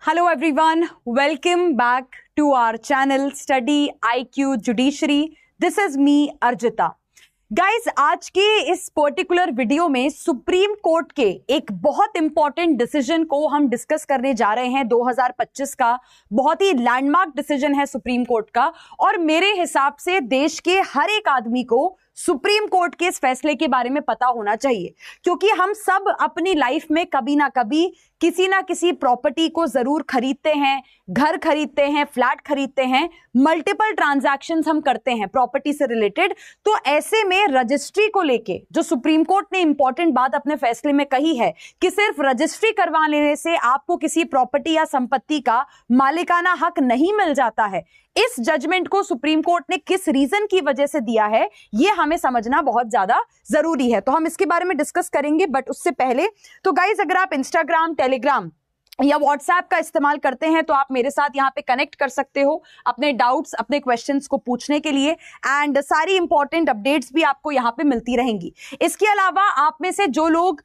Hello everyone, welcome back to our channel Study IQ Judiciary. This is me Arjita. Guys आज के इस particular video में supreme court के एक बहुत इंपॉर्टेंट डिसीजन को हम डिस्कस करने जा रहे हैं। 2025 का बहुत ही लैंडमार्क डिसीजन है सुप्रीम कोर्ट का, और मेरे हिसाब से देश के हर एक आदमी को सुप्रीम कोर्ट के इस फैसले के बारे में पता होना चाहिए, क्योंकि हम सब अपनी लाइफ में कभी ना कभी किसी ना किसी प्रॉपर्टी को जरूर खरीदते हैं, घर खरीदते हैं, फ्लैट खरीदते हैं, मल्टीपल ट्रांजैक्शंस हम करते हैं प्रॉपर्टी से रिलेटेड। तो ऐसे में रजिस्ट्री को लेके जो सुप्रीम कोर्ट ने इंपॉर्टेंट बात अपने फैसले में कही है कि सिर्फ रजिस्ट्री करवा लेने से आपको किसी प्रॉपर्टी या संपत्ति का मालिकाना हक नहीं मिल जाता है। इस जजमेंट को सुप्रीम कोर्ट ने किस रीजन की वजह से दिया है, ये हमें समझना बहुत ज्यादा जरूरी है। तो हम इसके बारे में डिस्कस करेंगे, बट उससे पहले तो गाइज अगर आप इंस्टाग्राम, टेलीग्राम या व्हाट्सएप का इस्तेमाल करते हैं तो आप मेरे साथ यहाँ पे कनेक्ट कर सकते हो अपने डाउट्स, अपने क्वेश्चंस को पूछने के लिए, एंड सारी इंपॉर्टेंट अपडेट्स भी आपको यहाँ पे मिलती रहेंगी। इसके अलावा आप में से जो लोग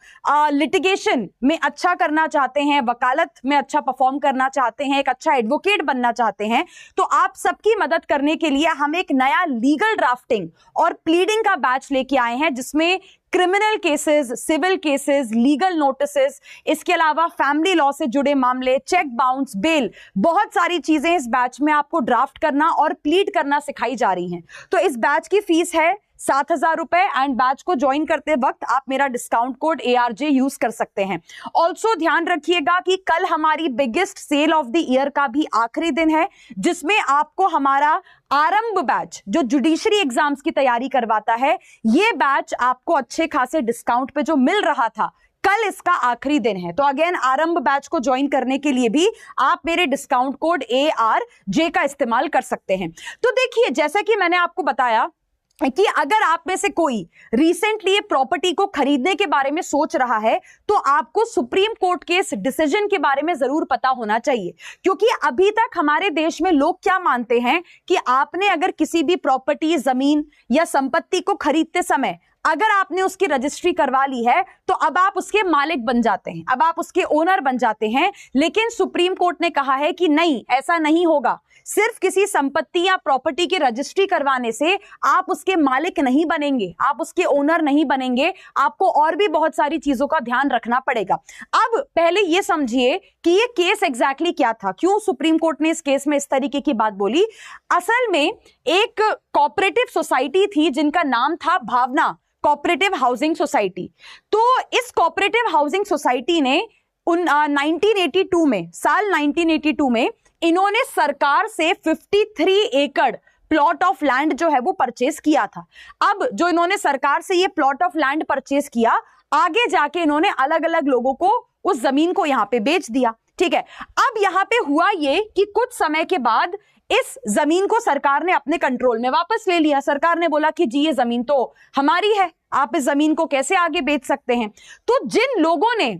लिटिगेशन में अच्छा करना चाहते हैं, वकालत में अच्छा परफॉर्म करना चाहते हैं, एक अच्छा एडवोकेट बनना चाहते हैं, तो आप सबकी मदद करने के लिए हम एक नया लीगल ड्राफ्टिंग और प्लीडिंग का बैच लेके आए हैं, जिसमें criminal cases, civil cases, legal notices, इसके अलावा फैमिली लॉ से जुड़े मामले, चेक बाउंस, बेल, बहुत सारी चीजें इस बैच में आपको ड्राफ्ट करना और प्लीड करना सिखाई जा रही हैं। तो इस बैच की फीस है 7,000 रुपए, एंड बैच को ज्वाइन करते वक्त आप मेरा डिस्काउंट कोड ARJ यूज कर सकते हैं। ऑल्सो ध्यान रखिएगा कि कल हमारी biggest sale of the year का भी आखिरी दिन है, जिसमें आपको हमारा आरंभ बैच जो जुडिशरी एग्जाम्स की तैयारी करवाता है, ये बैच आपको अच्छे खासे डिस्काउंट पे जो मिल रहा था, कल इसका आखिरी दिन है। तो अगेन आरंभ बैच को ज्वाइन करने के लिए भी आप मेरे डिस्काउंट कोड ARJ का इस्तेमाल कर सकते हैं। तो देखिए, जैसा कि मैंने आपको बताया कि अगर आप में से कोई रिसेंटली ये प्रॉपर्टी को खरीदने के बारे में सोच रहा है, तो आपको सुप्रीम कोर्ट के इस डिसीजन के बारे में जरूर पता होना चाहिए, क्योंकि अभी तक हमारे देश में लोग क्या मानते हैं कि आपने अगर किसी भी प्रॉपर्टी, जमीन या संपत्ति को खरीदते समय अगर आपने उसकी रजिस्ट्री करवा ली है तो अब आप उसके मालिक बन जाते हैं, अब आप उसके ओनर बन जाते हैं। लेकिन सुप्रीम कोर्ट ने कहा है कि नहीं, ऐसा नहीं होगा। सिर्फ किसी संपत्ति या प्रॉपर्टी की रजिस्ट्री करवाने से आप उसके मालिक नहीं बनेंगे, आप उसके ओनर नहीं बनेंगे, आपको और भी बहुत सारी चीजों का ध्यान रखना पड़ेगा। अब पहले ये समझिए कि ये केस एग्जैक्टली क्या था, क्यों सुप्रीम कोर्ट ने इस केस में इस तरीके की बात बोली। असल में एक कोऑपरेटिव सोसाइटी थी जिनका नाम था भावना कोऑपरेटिव हाउसिंग सोसाइटी। तो इस कोऑपरेटिव हाउसिंग सोसाइटी ने 1982 में, साल 1982 में इन्होंने सरकार से 53 एकड़ प्लॉट ऑफ लैंड जो है वो परचेस किया था। अब जो इन्होंने सरकार से ये प्लॉट ऑफ लैंड परचेस किया, आगे जाके इन्होंने अलग अलग लोगों को उस जमीन को यहाँ पे बेच दिया। ठीक है, अब यहाँ पे हुआ ये कि कुछ समय के बाद इस जमीन को सरकार ने अपने कंट्रोल में वापस ले लिया। सरकार ने बोला कि जी ये जमीन तो हमारी है, आप इस जमीन को कैसे आगे बेच सकते हैं। तो जिन लोगों ने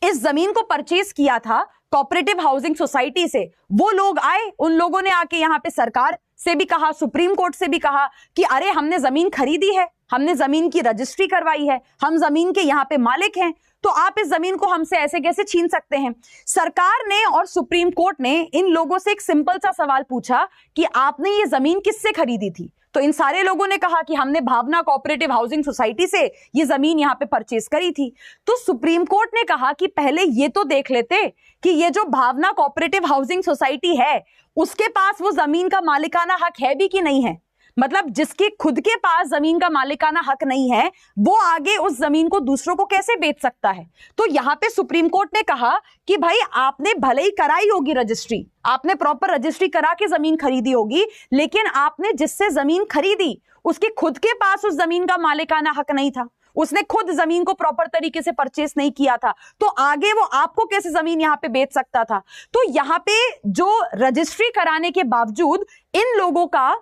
इस जमीन को परचेज किया था कोऑपरेटिव हाउसिंग सोसाइटी से, वो लोग आए, उन लोगों ने आके यहाँ पे सरकार से भी कहा, सुप्रीम कोर्ट से भी कहा कि अरे हमने जमीन खरीदी है, हमने जमीन की रजिस्ट्री करवाई है, हम जमीन के यहाँ पे मालिक हैं, तो आप इस जमीन को हमसे ऐसे कैसे छीन सकते हैं। सरकार ने और सुप्रीम कोर्ट ने इन लोगों से एक सिंपल सा सवाल पूछा कि आपने ये जमीन किससे खरीदी थी। तो इन सारे लोगों ने कहा कि हमने भावना कोऑपरेटिव हाउसिंग सोसाइटी से ये जमीन यहाँ पे परचेज करी थी। तो सुप्रीम कोर्ट ने कहा कि पहले ये तो देख लेते कि ये जो भावना कोऑपरेटिव हाउसिंग सोसाइटी है, उसके पास वो जमीन का मालिकाना हक है भी कि नहीं है। मतलब जिसके खुद के पास जमीन का मालिकाना हक नहीं है, वो आगे उस जमीन को दूसरों को कैसे बेच सकता है। तो यहाँ पे सुप्रीम कोर्ट ने कहा कि भाई आपने भले ही कराई होगी रजिस्ट्री, आपने प्रॉपर रजिस्ट्री करा के जमीन खरीदी होगी, लेकिन आपने जिससे जमीन खरीदी उसके खुद के पास उस जमीन का मालिकाना हक नहीं था, उसने खुद जमीन को प्रॉपर तरीके से परचेस नहीं किया था, तो आगे वो आपको कैसे जमीन यहाँ पे बेच सकता था। तो यहाँ पे जो रजिस्ट्री कराने के बावजूद इन लोगों का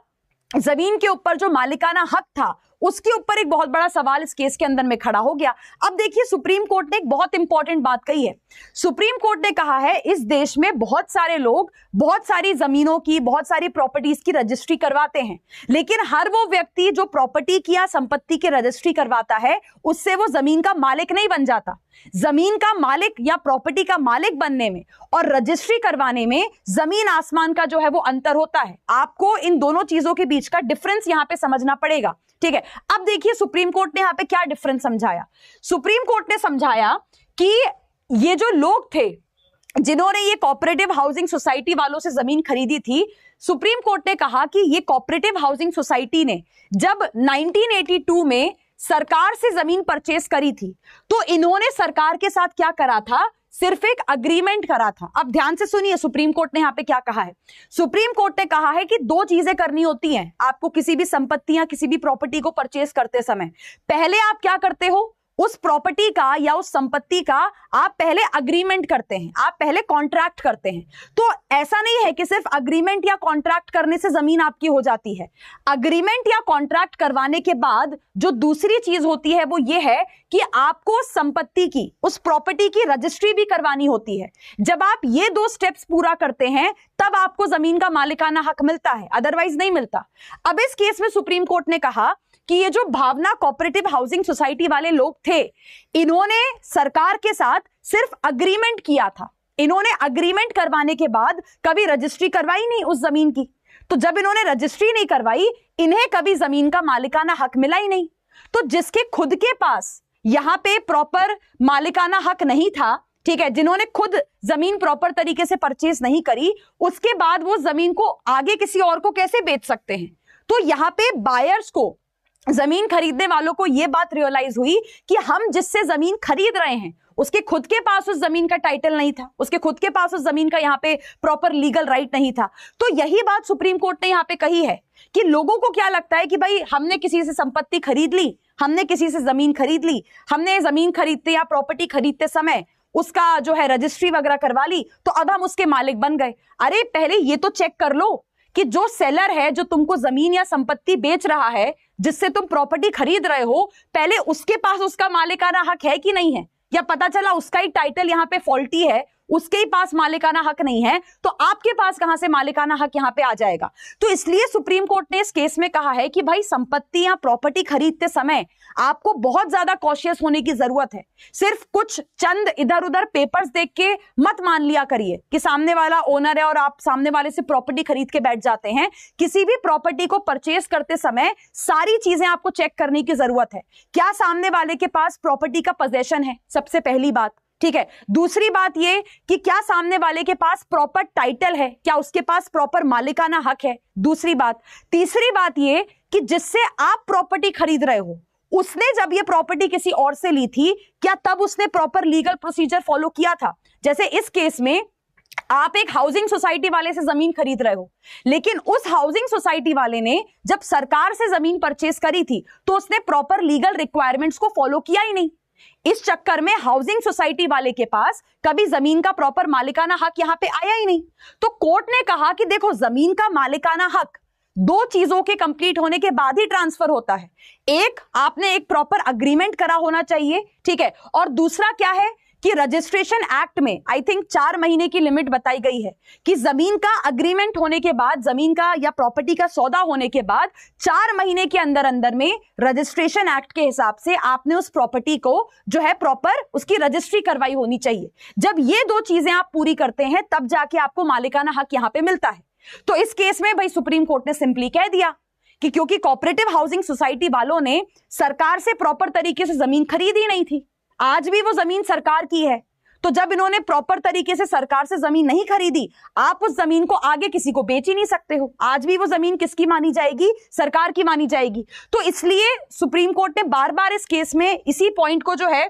जमीन के ऊपर जो मालिकाना हक था, उसके ऊपर एक बहुत बड़ा सवाल इस केस के अंदर में खड़ा हो गया। अब देखिए, सुप्रीम कोर्ट ने एक बहुत इंपॉर्टेंट बात कही है। सुप्रीम कोर्ट ने कहा है इस देश में बहुत सारे लोग बहुत सारी जमीनों की, बहुत सारी प्रॉपर्टीज की रजिस्ट्री करवाते हैं, लेकिन हर वो व्यक्ति जो प्रॉपर्टी की या संपत्ति की रजिस्ट्री करवाता है, उससे वो जमीन का मालिक नहीं बन जाता। जमीन का मालिक या प्रॉपर्टी का मालिक बनने में और रजिस्ट्री करवाने में जमीन आसमान का जो है वो अंतर होता है। आपको इन दोनों चीजों के बीच का डिफरेंस यहां पे समझना पड़ेगा, ठीक है। अब देखिए सुप्रीम कोर्ट ने यहां पे क्या डिफरेंस समझाया। सुप्रीम कोर्ट ने समझाया कि ये जो लोग थे जिन्होंने ये कोऑपरेटिव हाउसिंग सोसाइटी वालों से जमीन खरीदी थी, सुप्रीम कोर्ट ने कहा कि ये कोऑपरेटिव हाउसिंग सोसाइटी ने जब 1982 में सरकार से जमीन परचेस करी थी तो इन्होंने सरकार के साथ क्या करा था, सिर्फ एक अग्रीमेंट करा था। अब ध्यान से सुनिए सुप्रीम कोर्ट ने यहां पे क्या कहा है। सुप्रीम कोर्ट ने कहा है कि दो चीजें करनी होती हैं आपको किसी भी संपत्ति या किसी भी प्रॉपर्टी को परचेस करते समय। पहले आप क्या करते हो, उस प्रॉपर्टी का या उस संपत्ति का आप पहले अग्रीमेंट करते हैं, आप पहले कॉन्ट्रैक्ट करते हैं। तो ऐसा नहीं है कि सिर्फ अग्रीमेंट या कॉन्ट्रैक्ट करने से जमीन आपकी हो जाती है। अग्रीमेंट या कॉन्ट्रैक्ट करवाने के बाद जो दूसरी चीज होती है वो ये है कि आपको उस संपत्ति की, उस प्रॉपर्टी की रजिस्ट्री भी करवानी होती है। जब आप ये दो स्टेप्स पूरा करते हैं तब आपको जमीन का मालिकाना हक मिलता है, अदरवाइज नहीं मिलता। अब इस केस में सुप्रीम कोर्ट ने कहा कि ये जो भावना कोऑपरेटिव हाउसिंग सोसाइटी वाले लोग थे, इन्होंने सरकार के साथ सिर्फ अग्रीमेंट किया था। इन्होंने अग्रीमेंट करवाने के बाद कभी रजिस्ट्री करवाई नहीं उस जमीन की। तो जब इन्होंने रजिस्ट्री नहीं करवाई, इन्हें कभी जमीन का मालिकाना हक मिला ही नहीं। तो जिसके खुद के पास यहां पे प्रॉपर मालिकाना हक नहीं था, ठीक है, जिन्होंने खुद जमीन प्रॉपर तरीके से परचेज नहीं करी, उसके बाद वो जमीन को आगे किसी और को कैसे बेच सकते हैं। तो यहां पे बायर्स को, जमीन खरीदने वालों को यह बात रियलाइज हुई कि हम जिससे जमीन खरीद रहे हैं उसके खुद के पास उस जमीन का टाइटल नहीं था, उसके खुद के पास उस जमीन का यहाँ पे प्रॉपर लीगल राइट नहीं था। तो यही बात सुप्रीम कोर्ट ने यहाँ पे कही है कि लोगों को क्या लगता है कि भाई हमने किसी से संपत्ति खरीद ली, हमने किसी से जमीन खरीद ली, हमने जमीन खरीदते या प्रॉपर्टी खरीदते समय उसका जो है रजिस्ट्री वगैरह करवा ली, तो अब हम उसके मालिक बन गए। अरे पहले ये तो चेक कर लो कि जो सेलर है, जो तुमको जमीन या संपत्ति बेच रहा है, जिससे तुम प्रॉपर्टी खरीद रहे हो, पहले उसके पास उसका मालिकाना हक है कि नहीं है, या पता चला उसका ही टाइटल यहाँ पे फॉल्टी है, उसके ही पास मालिकाना हक नहीं है, तो आपके पास कहां से मालिकाना हक यहाँ पे आ जाएगा। तो इसलिए सुप्रीम कोर्ट ने इस केस में कहा है कि भाई संपत्ति या प्रॉपर्टी खरीदते समय आपको बहुत ज्यादा कॉशियस होने की जरूरत है। सिर्फ कुछ चंद इधर उधर पेपर्स देख के मत मान लिया करिए कि सामने वाला ओनर है और आप सामने वाले से प्रॉपर्टी खरीद के बैठ जाते हैं। किसी भी प्रॉपर्टी को परचेज करते समय सारी चीजें आपको चेक करने की जरूरत है। क्या सामने वाले के पास प्रॉपर्टी का पोजेशन है, सबसे पहली बात, ठीक है। दूसरी बात ये कि क्या सामने वाले के पास प्रॉपर टाइटल है, क्या उसके पास प्रॉपर मालिकाना हक है, दूसरी बात। तीसरी बात ये कि जिससे आप प्रॉपर्टी खरीद रहे हो, उसने जब ये प्रॉपर्टी किसी और से ली थी, क्या तब उसने प्रॉपर लीगल प्रोसीजर फॉलो किया था। जैसे इस केस में आप एक हाउसिंग सोसाइटी वाले से जमीन खरीद रहे हो, लेकिन उस हाउसिंग सोसाइटी वाले ने जब सरकार से जमीन परचेस करी थी तो उसने प्रॉपर लीगल रिक्वायरमेंट्स को फॉलो किया ही नहीं। इस चक्कर में हाउसिंग सोसाइटी वाले के पास कभी जमीन का प्रॉपर मालिकाना हक यहां पे आया ही नहीं। तो कोर्ट ने कहा कि देखो, जमीन का मालिकाना हक दो चीजों के कंप्लीट होने के बाद ही ट्रांसफर होता है। एक, आपने एक प्रॉपर अग्रीमेंट करा होना चाहिए, ठीक है, और दूसरा क्या है कि रजिस्ट्रेशन एक्ट में आई थिंक 4 महीने की लिमिट बताई गई है कि जमीन का अग्रीमेंट होने के बाद, जमीन का या प्रॉपर्टी का सौदा होने के बाद 4 महीने के अंदर अंदर में रजिस्ट्रेशन एक्ट के हिसाब से आपने उस प्रॉपर्टी को जो है प्रॉपर उसकी रजिस्ट्री करवाई होनी चाहिए। जब ये दो चीजें आप पूरी करते हैं तब जाके आपको मालिकाना हक यहां पे मिलता है। तो इस केस में भाई सुप्रीम कोर्ट ने सिंपली कह दिया कि क्योंकि कोऑपरेटिव हाउसिंग सोसाइटी वालों ने सरकार से प्रॉपर तरीके से जमीन खरीदी नहीं थी, आज भी वो जमीन सरकार की है, तो जब इन्होंने प्रॉपर तरीके से सरकार से जमीन नहीं खरीदी, आप उस जमीन को आगे किसी को बेच ही नहीं सकते हो। आज भी वो जमीन किसकी मानी जाएगी, सरकार की मानी जाएगी। तो इसलिए सुप्रीम कोर्ट ने बार बार इस केस में इसी पॉइंट को जो है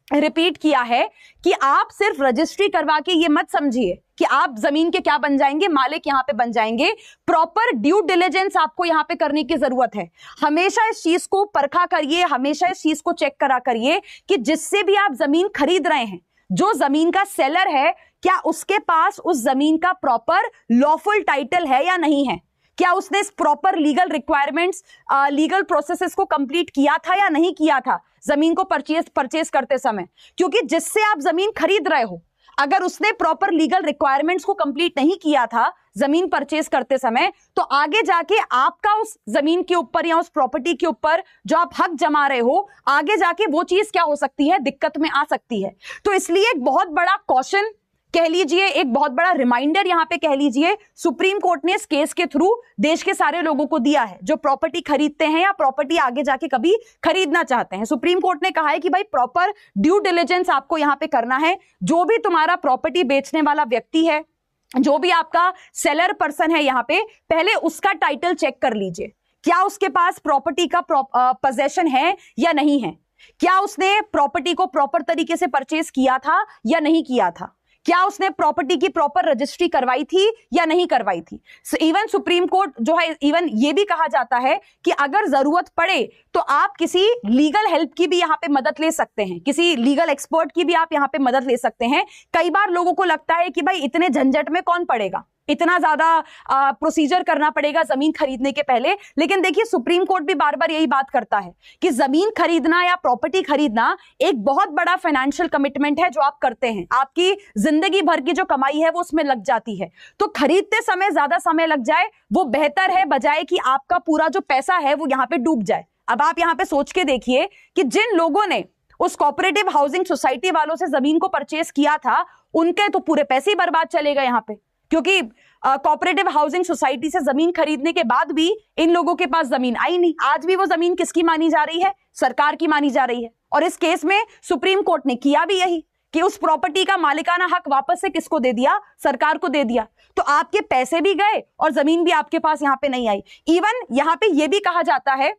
रिपीट किया है कि आप सिर्फ रजिस्ट्री करवा के ये मत समझिए कि आप जमीन के क्या बन जाएंगे, मालिक यहां पे बन जाएंगे। प्रॉपर ड्यू डिलिजेंस आपको यहां पे करने की जरूरत है। हमेशा इस चीज को परखा करिए, हमेशा इस चीज को चेक करा करिए कि जिससे भी आप जमीन खरीद रहे हैं, जो जमीन का सेलर है, क्या उसके पास उस जमीन का प्रॉपर लॉफुल टाइटल है या नहीं है, क्या उसने proper legal requirements, legal processes को कंप्लीट किया था या नहीं किया था जमीन को परचेज करते समय। क्योंकि जिससे आप जमीन खरीद रहे हो, अगर उसने प्रॉपर लीगल रिक्वायरमेंट्स को कंप्लीट नहीं किया था, जमीन परचेज करते समय, तो आगे जाके आपका उस जमीन के ऊपर या उस प्रॉपर्टी के ऊपर जो आप हक जमा रहे हो, आगे जाके वो चीज क्या हो सकती है, दिक्कत में आ सकती है। तो इसलिए एक बहुत बड़ा कॉशन कह लीजिए, एक बहुत बड़ा रिमाइंडर यहां पे कह लीजिए, सुप्रीम कोर्ट ने इस केस के थ्रू देश के सारे लोगों को दिया है जो प्रॉपर्टी खरीदते हैं या प्रॉपर्टी आगे जाके कभी खरीदना चाहते हैं। सुप्रीम कोर्ट ने कहा है कि भाई प्रॉपर ड्यू डिलिजेंस आपको यहां पे करना है। जो भी तुम्हारा प्रॉपर्टी बेचने वाला व्यक्ति है, जो भी आपका सेलर पर्सन है, यहां पे पहले उसका टाइटल चेक कर लीजिए, क्या उसके पास प्रॉपर्टी का पोजेशन है या नहीं है, क्या उसने प्रॉपर्टी को प्रॉपर तरीके से परचेज किया था या नहीं किया था, क्या उसने प्रॉपर्टी की प्रॉपर रजिस्ट्री करवाई थी या नहीं करवाई थी। इवन सुप्रीम कोर्ट जो है, इवन ये भी कहा जाता है कि अगर जरूरत पड़े तो आप किसी लीगल हेल्प की भी यहां पे मदद ले सकते हैं, किसी लीगल एक्सपर्ट की भी आप यहां पे मदद ले सकते हैं। कई बार लोगों को लगता है कि भाई इतने झंझट में कौन पड़ेगा, इतना ज्यादा प्रोसीजर करना पड़ेगा जमीन खरीदने के पहले। लेकिन देखिए, सुप्रीम कोर्ट भी बार बार यही बात करता है कि जमीन खरीदना या प्रॉपर्टी खरीदना एक बहुत बड़ा फाइनेंशियल कमिटमेंट है जो आप करते हैं, आपकी जिंदगी भर की जो कमाई है वो उसमें लग जाती है। तो खरीदते समय ज्यादा समय लग जाए वो बेहतर है, बजाय कि आपका पूरा जो पैसा है वो यहां पे डूब जाए। अब आप यहां पे सोच के देखिए कि जिन लोगों ने उस कोऑपरेटिव हाउसिंग सोसाइटी वालों से जमीन को परचेज किया था, उनके तो पूरे पैसे ही बर्बाद चले गए यहां पे, क्योंकि कोऑपरेटिव हाउसिंग सोसाइटी से जमीन खरीदने के बाद भी इन लोगों के पास जमीन आई नहीं। आज भी वो जमीन किसकी मानी जा रही है, सरकार की मानी जा रही है। और इस केस में सुप्रीम कोर्ट ने किया भी यही कि उस प्रॉपर्टी का मालिकाना हक वापस से किसको दे दिया, सरकार को दे दिया। तो आपके पैसे भी गए और जमीन भी आपके पास यहां पे नहीं आई। इवन यहां पे यह भी कहा जाता है,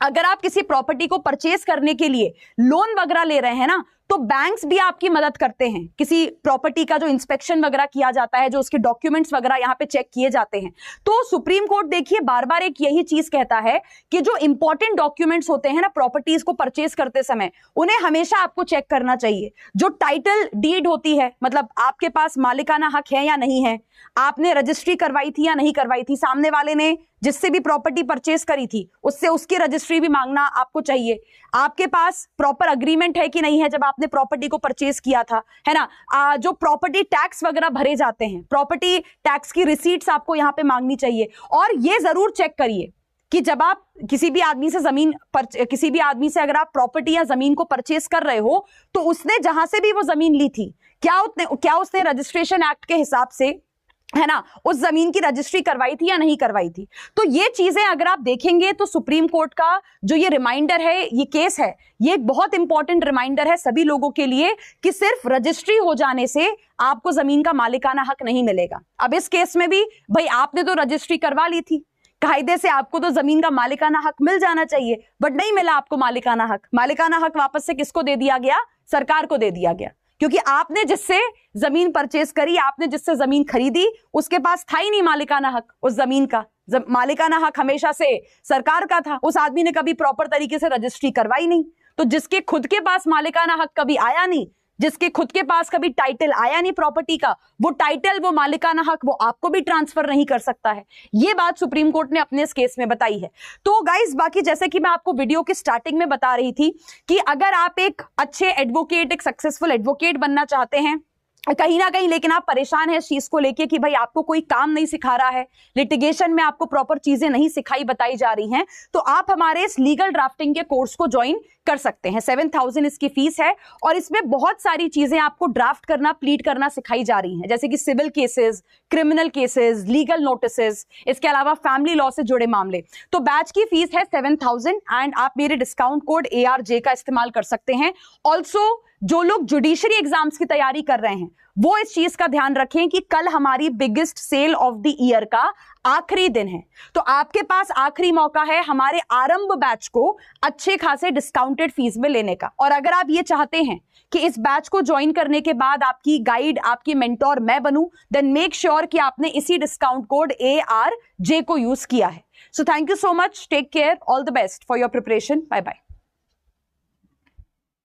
अगर आप किसी प्रॉपर्टी को परचेज करने के लिए लोन वगैरह ले रहे हैं ना, तो बैंक्स भी आपकी मदद करते हैं। किसी प्रॉपर्टी का जो इंस्पेक्शन वगैरह किया जाता है, जो उसके डॉक्यूमेंट्स वगैरह यहाँ पे चेक किए जाते हैं। तो सुप्रीम कोर्ट देखिए बार बार एक यही चीज कहता है कि जो इंपॉर्टेंट डॉक्यूमेंट्स होते हैं ना प्रॉपर्टीज को परचेज करते समय, उन्हें हमेशा आपको चेक करना चाहिए। जो टाइटल डीड होती है, मतलब आपके पास मालिकाना हक है या नहीं है, आपने रजिस्ट्री करवाई थी या नहीं करवाई थी, सामने वाले ने जिससे भी प्रॉपर्टी परचेज करी थी उससे उसकी रजिस्ट्री भी मांगना आपको चाहिए। आपके पास प्रॉपर अग्रीमेंट है कि नहीं है जब आपने प्रॉपर्टी को परचेज किया था, है ना। जो प्रॉपर्टी टैक्स वगैरह भरे जाते हैं, प्रॉपर्टी टैक्स की रिसीट्स आपको यहाँ पे मांगनी चाहिए। और ये जरूर चेक करिए कि जब आप किसी भी आदमी से अगर आप प्रॉपर्टी या जमीन को परचेज कर रहे हो, तो उसने जहां से भी वो जमीन ली थी, क्या उसने रजिस्ट्रेशन एक्ट के हिसाब से, है ना, उस जमीन की रजिस्ट्री करवाई थी या नहीं करवाई थी। तो ये चीजें अगर आप देखेंगे तो सुप्रीम कोर्ट का जो ये रिमाइंडर है, ये केस है, ये एक बहुत इंपॉर्टेंट रिमाइंडर है सभी लोगों के लिए कि सिर्फ रजिस्ट्री हो जाने से आपको जमीन का मालिकाना हक नहीं मिलेगा। अब इस केस में भी भाई आपने तो रजिस्ट्री करवा ली थी, कायदे से आपको तो जमीन का मालिकाना हक मिल जाना चाहिए, बट नहीं मिला आपको मालिकाना हक। मालिकाना हक वापस से किसको दे दिया गया, सरकार को दे दिया गया, क्योंकि आपने जिससे जमीन परचेज करी, आपने जिससे जमीन खरीदी, उसके पास था ही नहीं मालिकाना हक उस जमीन का। मालिकाना हक हमेशा से सरकार का था, उस आदमी ने कभी प्रॉपर तरीके से रजिस्ट्री करवाई नहीं। तो जिसके खुद के पास मालिकाना हक कभी आया नहीं, जिसके खुद के पास कभी टाइटल आया नहीं प्रॉपर्टी का, वो टाइटल, वो मालिकाना हक वो आपको भी ट्रांसफर नहीं कर सकता है। ये बात सुप्रीम कोर्ट ने अपने इस केस में बताई है। तो गाइस, बाकी जैसे कि मैं आपको वीडियो की स्टार्टिंग में बता रही थी कि अगर आप एक अच्छे एडवोकेट, एक सक्सेसफुल एडवोकेट बनना चाहते हैं कहीं ना कहीं, लेकिन आप परेशान हैं इस चीज को लेके कि भाई आपको कोई काम नहीं सिखा रहा है, लिटिगेशन में आपको प्रॉपर चीजें नहीं सिखाई बताई जा रही हैं, तो आप हमारे इस लीगल ड्राफ्टिंग के कोर्स को ज्वाइन कर सकते हैं। 7,000 इसकी फीस है और इसमें बहुत सारी चीजें आपको ड्राफ्ट करना, प्लीड करना सिखाई जा रही हैं, जैसे कि civil cases, criminal cases, legal notices, इसके अलावा फैमिली लॉ से जुड़े मामले। तो बैच की फीस है 7,000 एंड आप मेरे डिस्काउंट कोड ARJ का इस्तेमाल कर सकते हैं। ऑल्सो जो लोग जुडिशरी एग्जाम्स की तैयारी कर रहे हैं वो इस चीज का ध्यान रखें कि कल हमारी biggest sale of the year का आखिरी दिन है, तो आपके पास आखिरी मौका है हमारे आरंभ बैच को अच्छे खासे डिस्काउंटेड फीस में लेने का। और अगर आप ये चाहते हैं कि इस बैच को ज्वाइन करने के बाद आपकी गाइड, आपकी मेंटोर मैं बनूं, देन मेक श्योर कि आपने इसी डिस्काउंट कोड ARJ को यूज किया है। So thank you so much, take care, all the best for your preparation, bye bye.